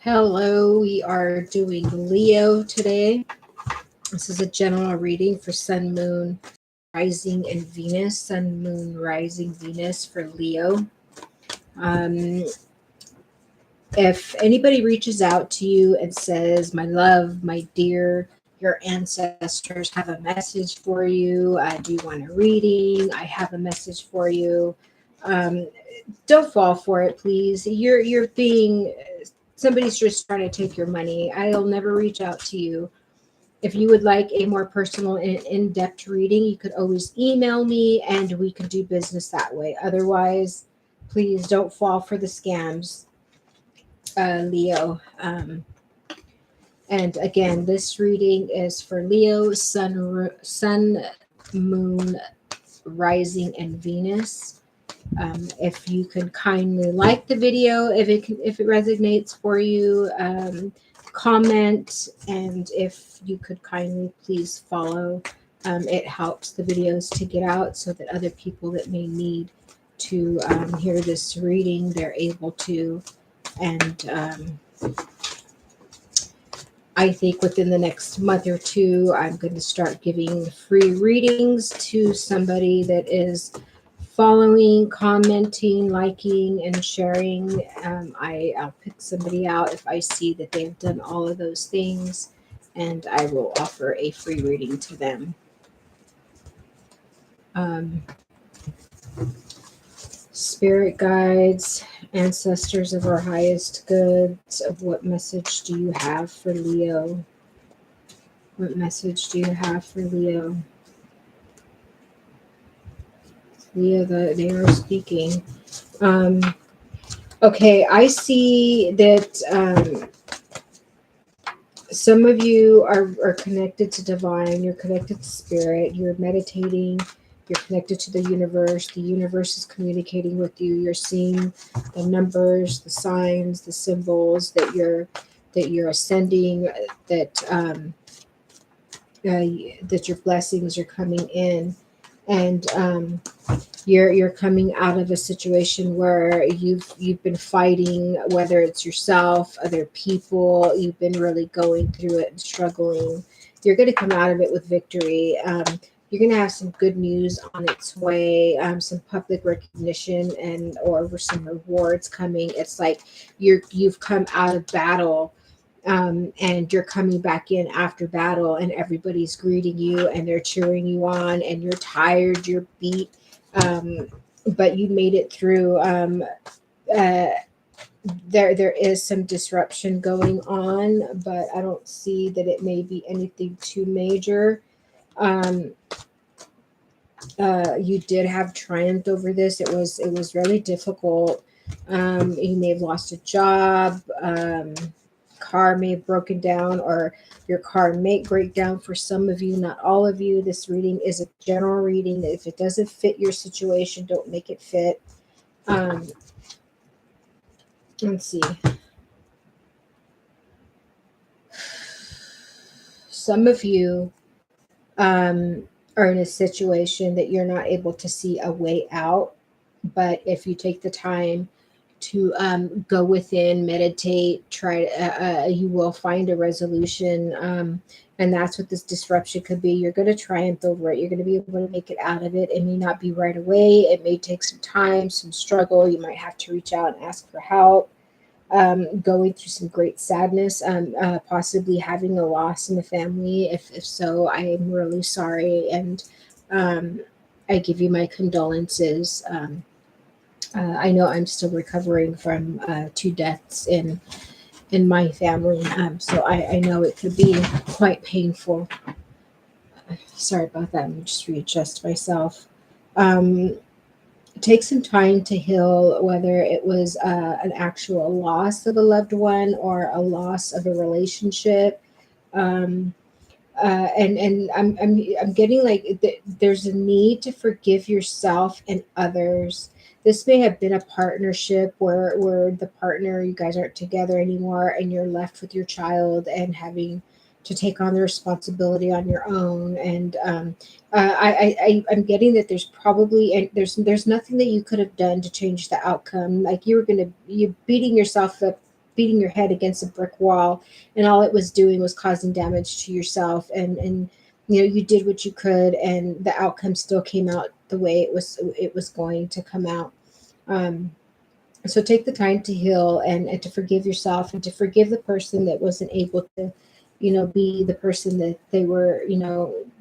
Hello, we are doing Leo today. This is a general reading for Sun, Moon, Rising, and Venus. Sun, Moon, Rising, Venus for Leo. Um, if anybody reaches out to you and says, "My love, my dear, your ancestors have a message for you. Do you want a reading? I have a message for you." Um, don't fall for it, please. You're being somebody's just trying to take your money. I'll never reach out to you. If you would like a more personal and in-depth reading, you could always email me and we can do business that way. Otherwise, please don't fall for the scams, Leo. And again, this reading is for Leo, Sun, Moon, Rising, and Venus. If you could kindly like the video, if it resonates for you, comment, and if you could kindly please follow. It helps the videos to get out so that other people that may need to hear this reading, they're able to. And I think within the next month or two, I'm going to start giving free readings to somebody that is following, commenting, liking, and sharing. I'll pick somebody out if I see that they've done all of those things, and I will offer a free reading to them. Um, Spirit guides, ancestors of our highest goods, of what message do you have for Leo? What message do you have for Leo? Leo, they are speaking. Okay, I see that some of you are connected to divine, you're connected to spirit, you're meditating, you're connected to the universe is communicating with you, you're seeing the numbers, the signs, the symbols that you're ascending, that your blessings are coming in, and you're coming out of a situation where you've been fighting, whether it's yourself, other people, you've been really going through it and struggling. You're going to come out of it with victory. You're going to have some good news on its way, some public recognition and or some rewards coming. It's like you've come out of battle, and you're coming back in after battle, and everybody's greeting you and they're cheering you on, and you're tired, you're beat, but you made it through. Uh, there is some disruption going on, but I don't see that it may be anything too major. Um, you did have triumph over this. It was really difficult. You may have lost a job. Car may have broken down, or your car may break down for some of you, not all of you. This reading is a general reading. If it doesn't fit your situation, don't make it fit. Let's see. Some of you are in a situation that you're not able to see a way out, but if you take the time to go within, meditate, you will find a resolution. And that's what this disruption could be. You're going to triumph over it. You're going to be able to make it out of it. It may not be right away. It may take some time, some struggle. You might have to reach out and ask for help. Going through some great sadness, possibly having a loss in the family. If so, I am really sorry. And I give you my condolences. I know I'm still recovering from two deaths in my family, so I know it could be quite painful. Sorry about that. Let me just readjust myself. Um, Take some time to heal, whether it was an actual loss of a loved one or a loss of a relationship. Um, and I'm getting like there's a need to forgive yourself and others. This may have been a partnership where the partner, you guys aren't together anymore, and you're left with your child and having to take on the responsibility on your own. And I'm getting that there's probably, and there's nothing that you could have done to change the outcome. Like you beating yourself up beating your head against a brick wall, and all it was doing was causing damage to yourself. And you did what you could, and the outcome still came out the way it was going to come out. um, so take the time to heal, and to forgive yourself, and to forgive the person that wasn't able to be the person that they were.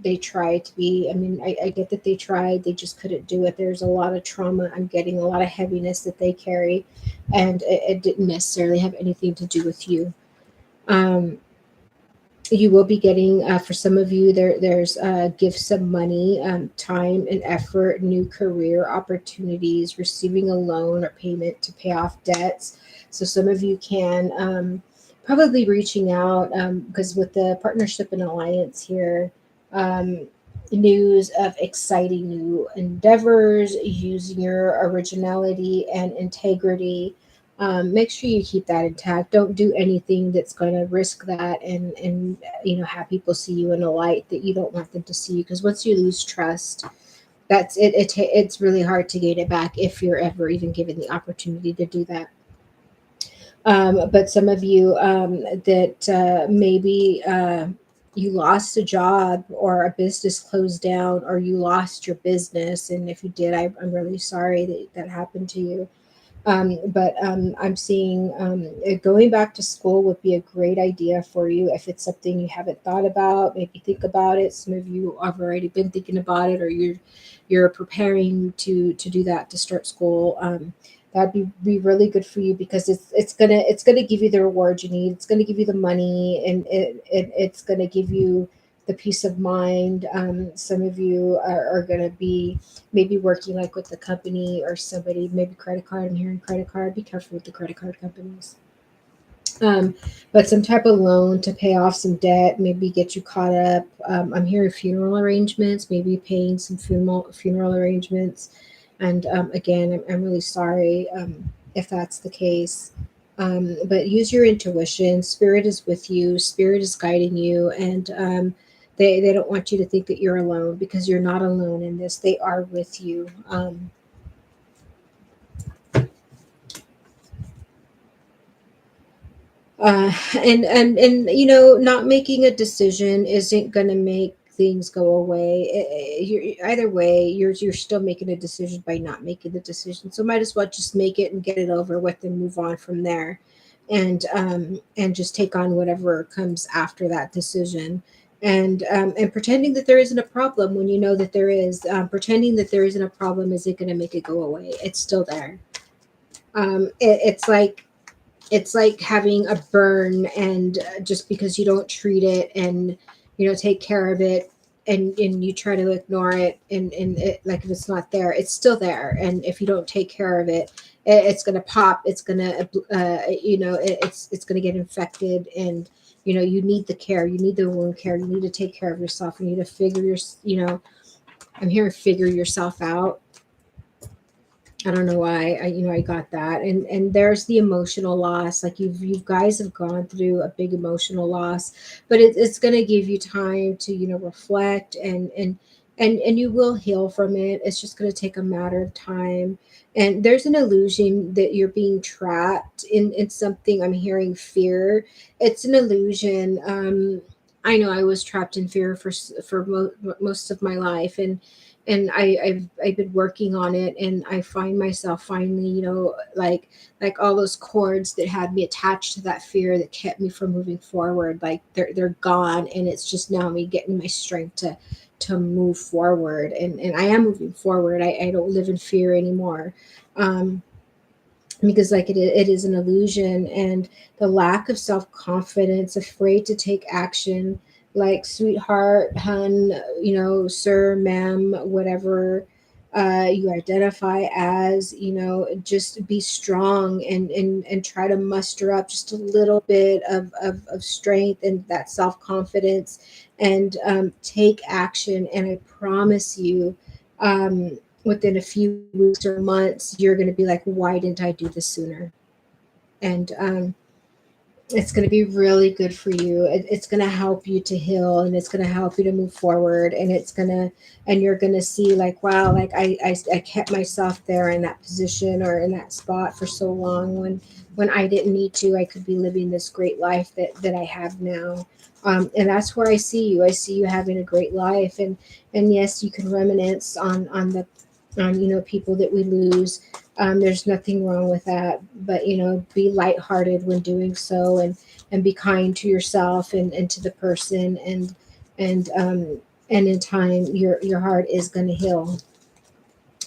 They tried to be. I mean, I get that they tried, they just couldn't do it. There's a lot of trauma, I'm getting a lot of heaviness that they carry, and it didn't necessarily have anything to do with you. um, you will be getting, for some of you, there's gifts of money, time and effort, new career opportunities, receiving a loan or payment to pay off debts. So some of you can, probably reaching out, because with the partnership and alliance here, um, news of exciting new endeavors using your originality and integrity. Make sure you keep that intact. Don't do anything that's going to risk that, and have people see you in a light that you don't want them to see you. Because once you lose trust, that's it. It's really hard to gain it back if you're ever even given the opportunity to do that. But some of you, that maybe you lost a job, or a business closed down, or you lost your business, and if you did, I'm really sorry that that happened to you. But I'm seeing, going back to school would be a great idea for you if it's something you haven't thought about. Maybe think about it. Some of you have already been thinking about it, or you're preparing to do that, to start school. That'd be really good for you, because it's gonna give you the reward you need. It's gonna give you the money, and it's gonna give you the peace of mind. Some of you are going to be maybe working like with the company or somebody, maybe credit card. I'm hearing credit card. Be careful with the credit card companies. um, but some type of loan to pay off some debt, maybe get you caught up. I'm hearing funeral arrangements, maybe paying some funeral arrangements. And again, I'm really sorry, if that's the case. But use your intuition. Spirit is with you. Spirit is guiding you, and they don't want you to think that you're alone, because you're not alone in this. They are with you. And not making a decision isn't going to make things go away. Either way, you're still making a decision by not making the decision, so might as well just make it and get it over with and move on from there. And just take on whatever comes after that decision. And pretending that there isn't a problem when you know that there is. Pretending that there isn't a problem isn't going to make it go away. It's still there. It's like having a burn, and just because you don't treat it, and take care of it, and you try to ignore it, and like, if it's not there, it's still there. And if you don't take care of it, it's going to pop. It's going to, it's going to get infected. And you need the care, you need the wound care, you need to take care of yourself, you need to figure your you know I'm here, figure yourself out. I don't know why I got that. And there's the emotional loss. Like, you guys have gone through a big emotional loss, but it's going to give you time to reflect, and you will heal from it. It's just going to take a matter of time. And there's an illusion that you're being trapped in something. I'm hearing fear. It's an illusion. I know I was trapped in fear most of my life, and I've been working on it, and I find myself finally, like all those cords that had me attached to that fear that kept me from moving forward, like they're gone, and it's just now me getting my strength to move forward, and I am moving forward. I don't live in fear anymore. um because, like, it is an illusion. And the lack of self-confidence, afraid to take action, like, sweetheart, hun, sir, ma'am, whatever you identify as, just be strong, and try to muster up just a little bit of strength and that self-confidence, and take action. And I promise you, within a few weeks or months, you're going to be like, why didn't I do this sooner? And It's going to be really good for you. It's going to help you to heal, and it's going to help you to move forward, and it's going to, and you're going to see like, wow, like I kept myself there in that position or in that spot for so long when I didn't need to. I could be living this great life that I have now. And that's where I see you. I see you having a great life, and yes, you can reminisce on the people that we lose. There's nothing wrong with that, but be lighthearted when doing so, and be kind to yourself and to the person, and in time your heart is going to heal,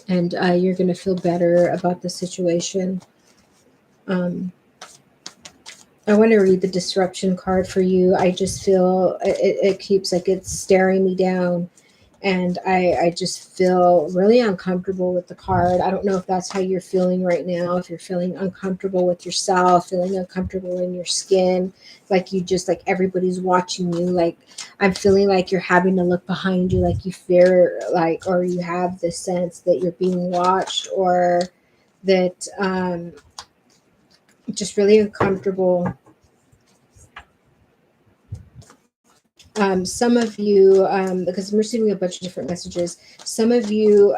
and you're going to feel better about the situation. um, I want to read the disruption card for you. I just feel it keeps like it's staring me down, and I just feel really uncomfortable with the card. I don't know if that's how you're feeling right now, if you're feeling uncomfortable with yourself, feeling uncomfortable in your skin, like you just like everybody's watching you. Like I'm feeling like you're having to look behind you, like you fear, like, or you have the sense that you're being watched, or that just really uncomfortable. Some of you, because I'm receiving a bunch of different messages, some of you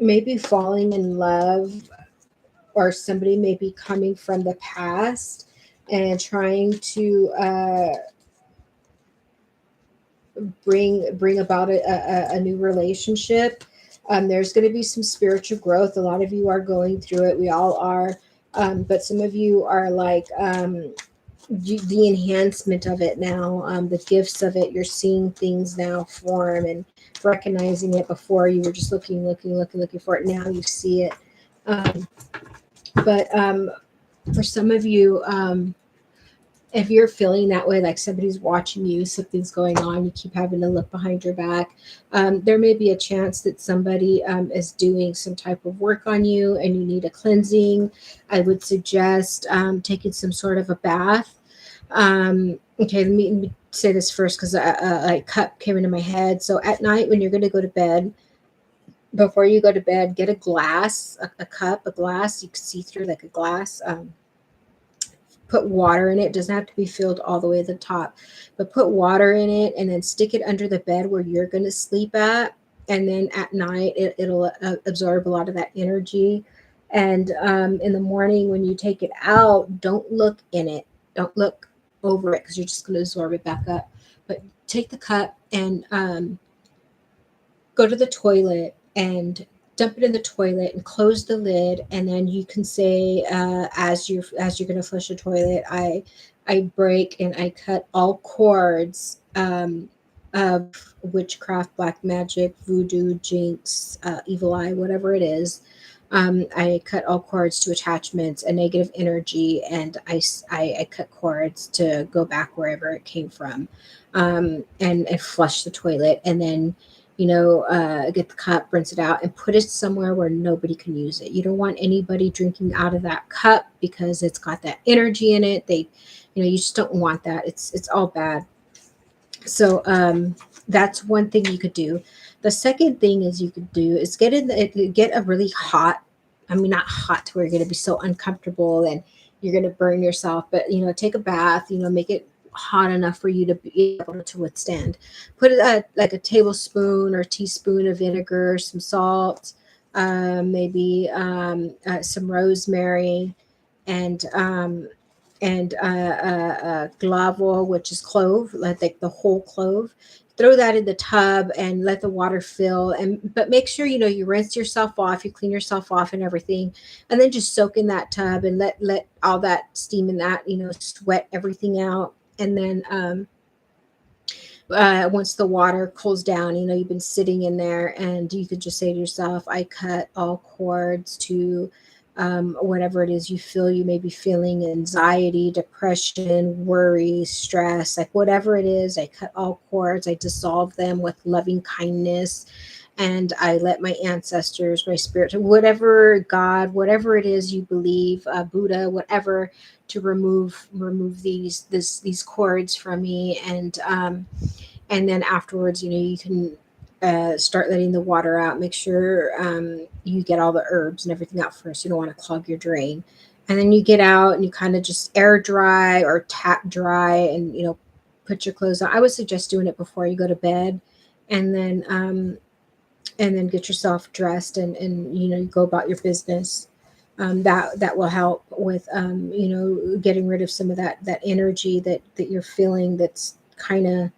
may be falling in love, or somebody may be coming from the past and trying to bring about a new relationship. There's going to be some spiritual growth. A lot of you are going through it. We all are. But some of you are like, the enhancement of it now, the gifts of it. You're seeing things now form and recognizing it. Before you were just looking for it. Now you see it. But for some of you, if you're feeling that way, like somebody's watching you, something's going on, you keep having to look behind your back, there may be a chance that somebody is doing some type of work on you and you need a cleansing. I would suggest taking some sort of a bath. Okay, let me say this first, because a cup came into my head. So at night when you're going to go to bed, before you go to bed, get a glass, a cup, a glass you can see through, like a glass. Put water in it. It doesn't have to be filled all the way to the top, but put water in it and then stick it under the bed where you're going to sleep at. And then at night, it'll absorb a lot of that energy. And in the morning, when you take it out, don't look in it. Don't look over it, because you're just going to absorb it back up. But take the cup and go to the toilet and dump it in the toilet and close the lid, and then you can say, as you're going to flush the toilet, I break and I cut all cords of witchcraft, black magic, voodoo, jinx, evil eye, whatever it is. I cut all cords to attachments and negative energy, and I cut cords to go back wherever it came from, and flush the toilet, and then get the cup, rinse it out, and put it somewhere where nobody can use it. You don't want anybody drinking out of that cup because it's got that energy in it. You just don't want that. It's all bad. So that's one thing you could do. The second thing is you could do is get a really hot. I mean, not hot to where you're going to be so uncomfortable and you're going to burn yourself, but take a bath. Make it hot enough for you to be able to withstand. Put like a tablespoon or teaspoon of vinegar, some salt, maybe some rosemary, and glavo, which is clove, like the whole clove. Throw that in the tub and let the water fill. But make sure you rinse yourself off, you clean yourself off and everything, and then just soak in that tub and let all that steam in that sweat everything out. And then once the water cools down, you've been sitting in there, and you could just say to yourself, I cut all cords to whatever it is you feel. You may be feeling anxiety, depression, worry, stress, like whatever it is. I cut all cords, I dissolve them with loving kindness, and I let my ancestors, my spirit, whatever God, whatever it is you believe, Buddha, whatever, to remove these cords from me. And then afterwards, you can start letting the water out. Make sure you get all the herbs and everything out first. You don't want to clog your drain. And then you get out and you kind of just air dry or tap dry and, put your clothes on. I would suggest doing it before you go to bed, and then get yourself dressed, and you go about your business. That will help with, getting rid of some of that energy that you're feeling, that's kind of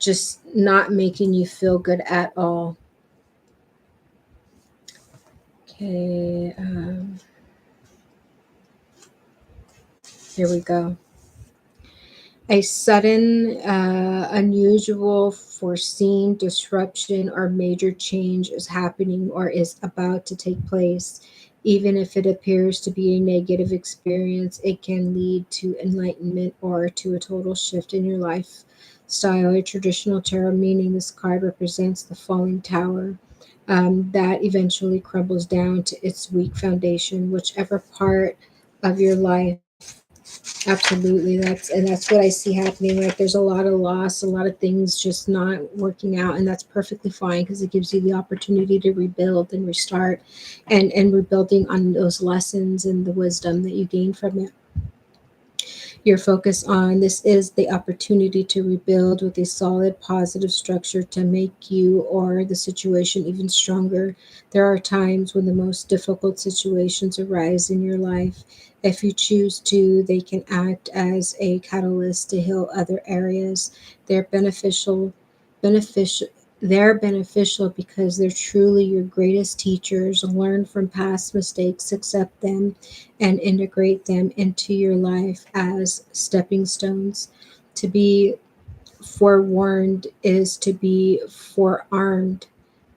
just not making you feel good at all. Okay, here we go. A sudden, unusual, foreseen disruption or major change is happening or is about to take place. Even if it appears to be a negative experience, it can lead to enlightenment or to a total shift in your lifestyle. A traditional tarot meaning, this card represents the falling tower, that eventually crumbles down to its weak foundation, whichever part of your life. Absolutely. That's what I see happening. Like, there's a lot of loss, a lot of things just not working out, and that's perfectly fine, because it gives you the opportunity to rebuild and restart, and rebuilding on those lessons and the wisdom that you gain from it. Your focus on this is the opportunity to rebuild with a solid positive structure to make you or the situation even stronger. There are times when the most difficult situations arise in your life. If you choose to, they can act as a catalyst to heal other areas. They're beneficial they're beneficial because they're truly your greatest teachers. Learn from past mistakes, accept them, and integrate them into your life as stepping stones. To be forewarned is to be forearmed.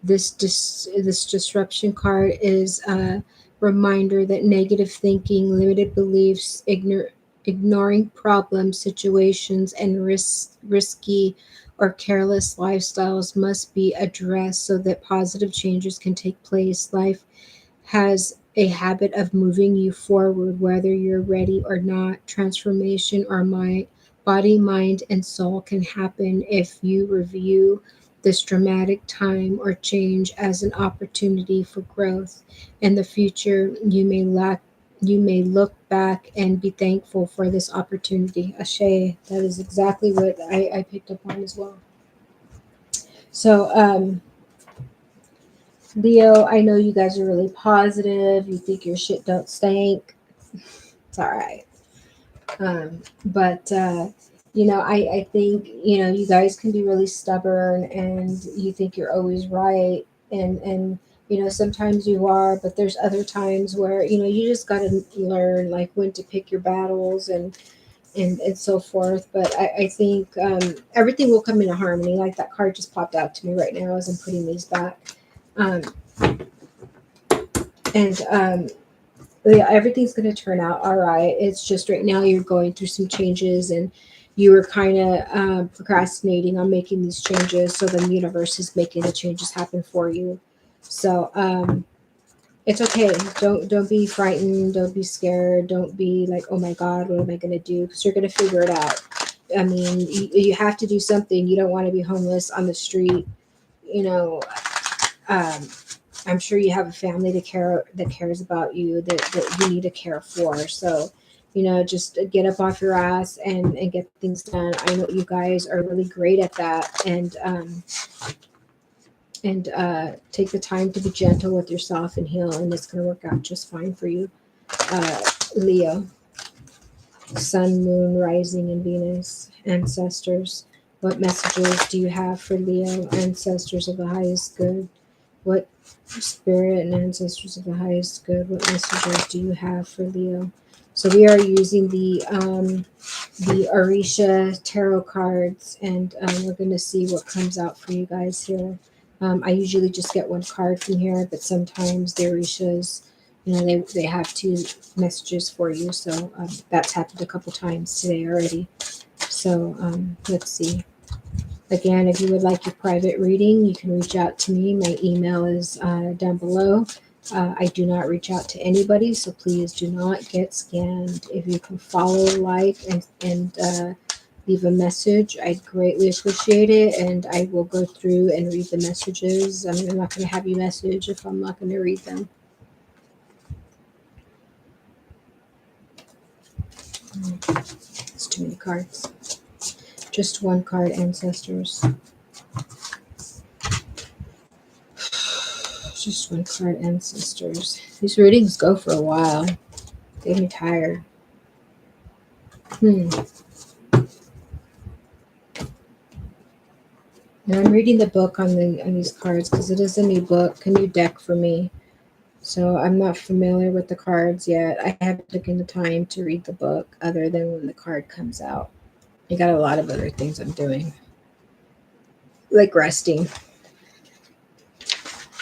This disruption card is a reminder that negative thinking, limited beliefs, ignoring problem situations, and risky or careless lifestyles must be addressed so that positive changes can take place. Life has a habit of moving you forward, whether you're ready or not. Transformation or body, mind, and soul can happen if you review this dramatic time or change as an opportunity for growth. In the future, you may look back and be thankful for this opportunity. Ashe, that is exactly what I picked up on as well. So, Leo, I know you guys are really positive. You think your shit don't stink. It's all right. But I think, you guys can be really stubborn, and you think you're always right. And, sometimes you are, but there's other times where, you just got to learn, like, when to pick your battles, and so forth. But I think, everything will come into harmony. Like, that card just popped out to me right now as I'm putting these back. Um, and yeah, everything's going to turn out all right. It's just right now you're going through some changes, and you were kind of, procrastinating on making these changes, so the universe is making the changes happen for you. So, it's okay. Don't be frightened. Don't be scared. Don't be like, oh my God, what am I going to do? Because you're going to figure it out. I mean, you have to do something. You don't want to be homeless on the street. You know, um, I'm sure you have a family that cares about you, that you need to care for. So, just get up off your ass and get things done. I know you guys are really great at that, and take the time to be gentle with yourself and heal, and it's going to work out just fine for you. Leo, Sun, Moon, Rising, and Venus, ancestors. What messages do you have for Leo, ancestors of the highest good? What spirit and ancestors of the highest good, what messages do you have for Leo? So we are using the Orisha tarot cards, and we're going to see what comes out for you guys here. I usually just get one card from here, but sometimes the Orishas, they have two messages for you. So, that's happened a couple times today already. So, let's see. Again, if you would like your private reading, you can reach out to me. My email is, down below. I do not reach out to anybody, so please do not get scammed. If you can follow, like, and leave a message, I'd greatly appreciate it, and I will go through and read the messages. I'm not going to have you message if I'm not going to read them. It's too many cards. Just one card, ancestors. Just one card, ancestors. These readings go for a while. Get me tired. And I'm reading the book on these cards because it is a new book, a new deck for me. So I'm not familiar with the cards yet. I haven't taken the time to read the book other than when the card comes out. I got a lot of other things I'm doing, like resting,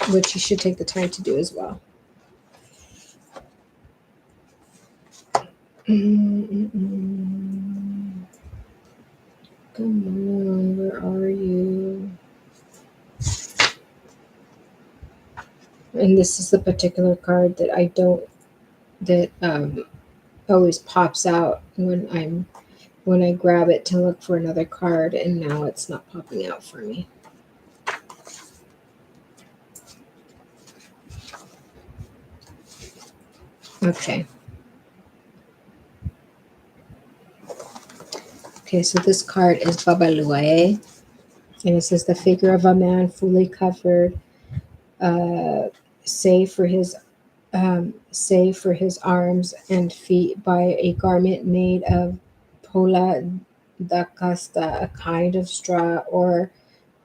which you should take the time to do as well. Come on, where are you? And this is the particular card that always pops out when I grab it to look for another card, and now it's not popping out for me. Okay. Okay, so this card is Babaluae, and it says the figure of a man fully covered, save for his arms and feet by a garment made of pola da casta, a kind of straw or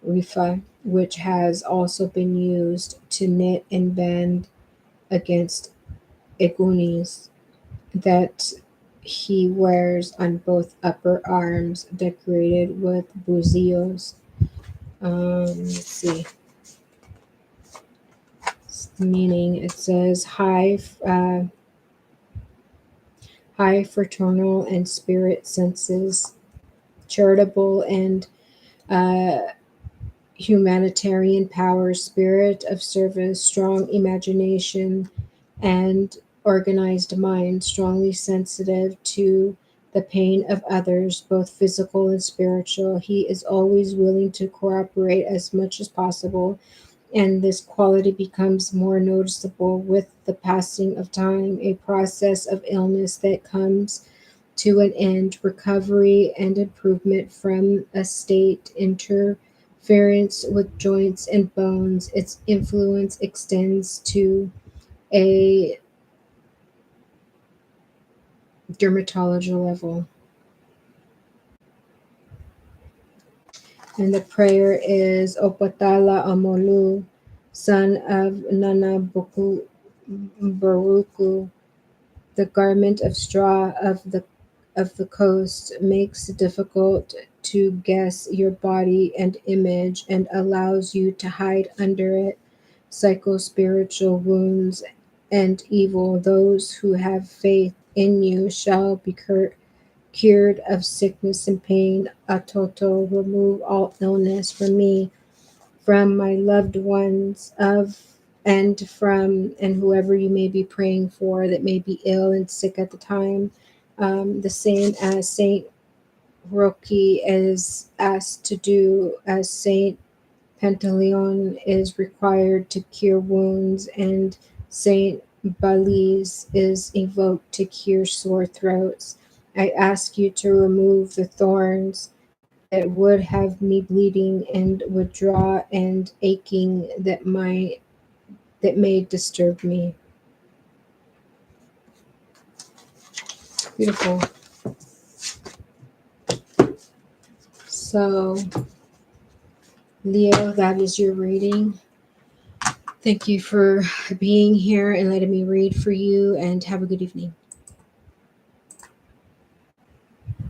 rifa, which has also been used to knit and bend against igunis that he wears on both upper arms, decorated with buzillos. Let's see. Meaning it says high fraternal and spirit senses, charitable and uh, humanitarian power, spirit of service, strong imagination, and organized mind, strongly sensitive to the pain of others, both physical and spiritual. He is always willing to cooperate as much as possible, and this quality becomes more noticeable with the passing of time, a process of illness that comes to an end, recovery and improvement from a state interference with joints and bones. Its influence extends to a dermatology level. And the prayer is Opatala Amolu, son of Nana Baruku. The garment of straw of the coast makes it difficult to guess your body and image and allows you to hide under it psycho-spiritual wounds and evil. Those who have faith in you shall be cured of sickness and pain. Atoto, remove all illness from me, from my loved ones, and whoever you may be praying for that may be ill and sick at the time. The same as Saint Roki is asked to do, as Saint Pantaleon is required to cure wounds, and Saint Balize is invoked to cure sore throats. I ask you to remove the thorns that would have me bleeding and withdraw and aching that may disturb me. Beautiful. So, Leo, that is your reading. Thank you for being here and letting me read for you, and have a good evening.